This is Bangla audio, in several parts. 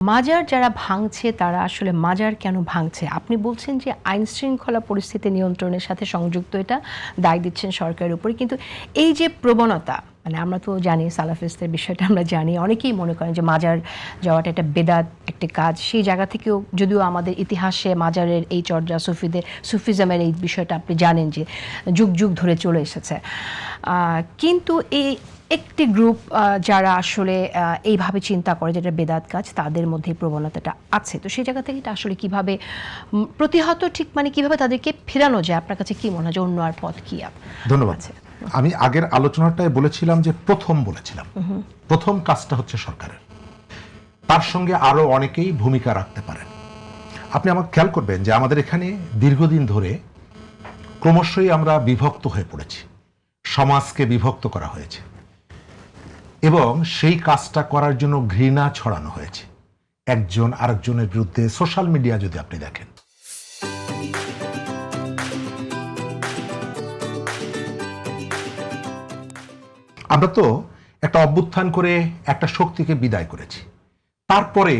মাজার যারা ভাঙছে তারা আসলে মাজার কেন ভাঙছে? আপনি বলছেন যে আইন শৃঙ্খলা পরিস্থিতি নিয়ন্ত্রণের সাথে সংযুক্ত, এটা দায় দিচ্ছেন সরকারের উপরে, কিন্তু এই যে প্রবণতা, মানে আমরা তো জানি সালাফিস্টদের বিষয়টা আমরা জানি, অনেকেই মনে করেন যে মাজার যাওয়াটা একটা বেদাত একটি কাজ। সেই জায়গা থেকেও যদিও আমাদের ইতিহাসে মাজারের এই চর্চা, সুফিজমের এই বিষয়টা আপনি জানেন যে যুগ যুগ ধরে চলে এসেছে, কিন্তু এই একটি গ্রুপ যারা আসলে এইভাবে চিন্তা করে যেটা বেদাত কাজ, তাদের মধ্যে এই প্রবণতাটা আছে। তো সেই জায়গা থেকে এটা আসলে কিভাবে প্রতিহত, ঠিক মানে কিভাবে তাদেরকে ফেরানো যায়? আপনার কাছে কি মনে হয় যে অন্য আর পথ কি? ধন্যবাদ। আমি আগের আলোচনাটায় বলেছিলাম যে প্রথম কাজটা হচ্ছে সরকারের, তার সঙ্গে আরো অনেকেই ভূমিকা রাখতে পারেন। আপনি আমার খেয়াল করবেন যে আমাদের এখানে দীর্ঘদিন ধরে ক্রমশই আমরা বিভক্ত হয়ে পড়েছি, সমাজকে বিভক্ত করা হয়েছে এবং সেই কাজটা করার জন্য ঘৃণা ছড়ানো হয়েছে একজন আরেকজনের বিরুদ্ধে। সোশ্যাল মিডিয়া যদি আপনি দেখেন, আমরা তো একটা অভ্যুত্থান করে একটা শক্তিকে বিদায় করেছি, তারপরে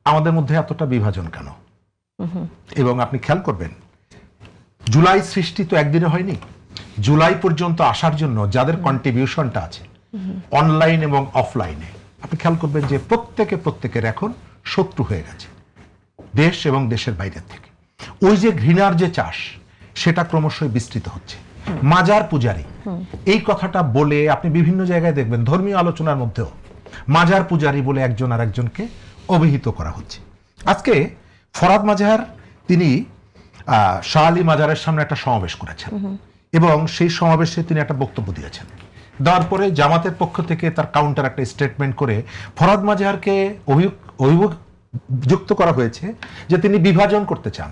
আমাদের মধ্যে এতটা বিভাজন কেন? এবং আপনি খেয়াল করবেন, জুলাই সৃষ্টি তো একদিনে হয়নি। জুলাই পর্যন্ত আসার জন্য যাদের কন্ট্রিবিউশনটা আছে অনলাইন এবং অফলাইনে, আপনি খেয়াল করবেন যে প্রত্যেকের এখন শত্রু হয়ে গেছে দেশ এবং দেশের বাইরের থেকে। ওই যে ঘৃণার যে চাষ, সেটা ক্রমশই বিস্তৃত হচ্ছে। মাজার পূজারী এই কথাটা বলে আপনি বিভিন্ন জায়গায় দেখবেন, ধর্মীয় আলোচনার মধ্যেও মাজার পূজারী বলে একজন আর একজনকে অভিহিত করা হচ্ছে। আজকে ফরহাদ মাজার তিনি শাহ আলী মাজারের সামনে একটা সমাবেশ করেছেন এবং সেই সমাবেশে তিনি একটা বক্তব্য দিয়েছেন। দেওয়ার পরে জামাতের পক্ষ থেকে তার কাউন্টার একটা স্টেটমেন্ট করে ফরহাদ মাজারকে অভিযুক্ত করা হয়েছে যে তিনি বিভাজন করতে চান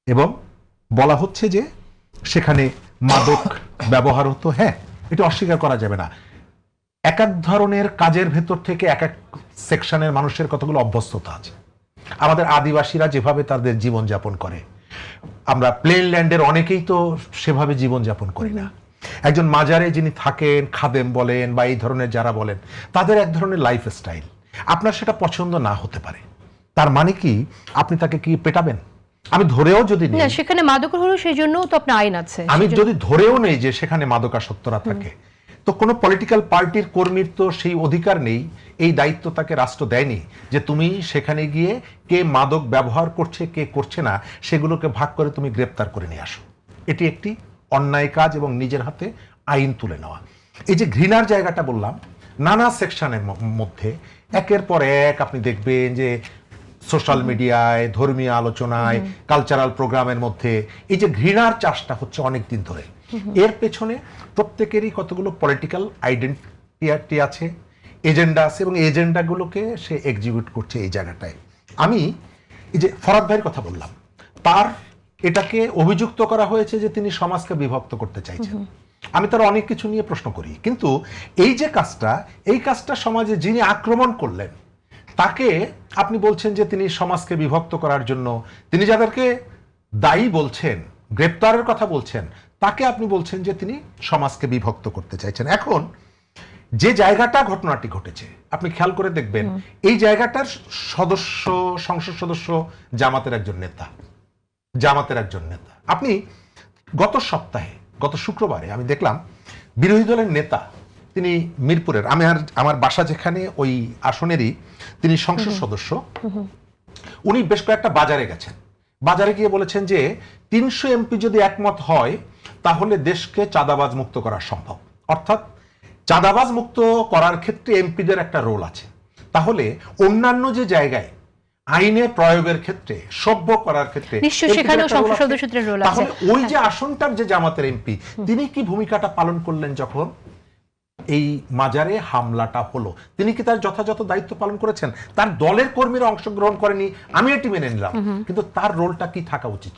এবং বলা হচ্ছে যে সেখানে মাদক ব্যবহার হতো। হ্যাঁ, এটা অস্বীকার করা যাবে না। এক এক ধরনের কাজের ভেতর থেকে এক এক সেকশনের মানুষের কতগুলো অভ্যস্ততা আছে। আমাদের আদিবাসীরা যেভাবে তাদের জীবনযাপন করে, আমরা প্লেন ল্যান্ডের অনেকেই তো সেভাবে জীবনযাপন করি না। একজন মাজারে যিনি থাকেন, খাদেম বলেন বা এই ধরনের যারা বলেন, তাদের এক ধরনের লাইফ স্টাইল। আপনার সেটা পছন্দ না হতে পারে, তার মানে কি আপনি তাকে কি পেটাবেন? আমি ধরেও যদি নেই সেখানে মাদক হলো, সেই জন্য তো আপনার আইন আছে। আমি যদি ধরেও নেই যে সেখানে মাদকাসক্তরা থাকে, তো কোনো পলিটিক্যাল পার্টির কর্মীর তো সেই অধিকার নেই, এই দায়িত্ব তাকে রাষ্ট্র দেয়নি যে তুমি সেখানে গিয়ে কে মাদক ব্যবহার করছে কে করছে না সেগুলোকে ভাগ করে তুমি গ্রেপ্তার করে নিয়ে আসো। এটি একটি অন্যায় কাজ এবং নিজের হাতে আইন তুলে নেওয়া। এই যে ঘৃণার জায়গাটা বললাম, নানা সেকশনের মধ্যে একের পর এক আপনি দেখবেন যে সোশ্যাল মিডিয়ায়, ধর্মীয় আলোচনায়, কালচারাল প্রোগ্রামের মধ্যে এই যে ঘৃণার চাষটা হচ্ছে অনেক দিন ধরে। এর পেছনে প্রত্যেকেরই কতগুলো পলিটিক্যাল আইডেন্টিটি আছে, এজেন্ডা আছে এবং এজেন্ডাগুলোকে সে এক্সিকিউট করছে এই জায়গাটায়। আমি এই যে ফরহাদ ভাইয়ের কথা বললাম, তার এটাকে অভিযুক্ত করা হয়েছে যে তিনি সমাজকে বিভক্ত করতে চাইছেন। আমি তার অনেক কিছু নিয়ে প্রশ্ন করি, কিন্তু এই যে কাজটা, এই কাজটা সমাজে যিনি আক্রমণ করলেন তাকে আপনি বলছেন যে তিনি সমাজকে বিভক্ত করার জন্য, তিনি যাদেরকে দায়ী বলছেন, গ্রেপ্তারের কথা বলছেন, তাকে আপনি বলছেন যে তিনি সমাজকে বিভক্ত করতে চাইছেন। এখন যে জায়গাটা ঘটনাটি ঘটেছে আপনি খেয়াল করে দেখবেন, এই জায়গাটার সংসদ সদস্য জামাতের একজন নেতা। আপনি গত শুক্রবারে আমি দেখলাম বিরোধী দলের নেতা, তিনি মিরপুরের, আমার বাসা যেখানে ওই আসনেরই তিনি সংসদ সদস্য, উনি বেশ কয়েকটা বাজারে গেছেন। বাজারে গিয়ে বলেছেন যে 300 এমপি যদি একমত হয় তাহলে দেশকে চাঁদাবাজ মুক্ত করা সম্ভব। অর্থাৎ চাঁদাবাজ মুক্ত করার ক্ষেত্রে এমপিদের একটা রোল আছে। তাহলে অন্যান্য যে জায়গায় আইনের প্রয়োগের ক্ষেত্রে, সভ্য করার ক্ষেত্রে তাহলে ওই যে আসনটার যে জামাতের এমপি, তিনি কি ভূমিকাটা পালন করলেন যখন এই মাজারে হামলাটা হলো? তিনি কি তার যথাযথ দায়িত্ব পালন করেছেন? তার দলের কর্মীরা অংশগ্রহণ করেনি, আমি এটি মেনে নিলাম, কিন্তু তার রোলটা কি থাকা উচিত?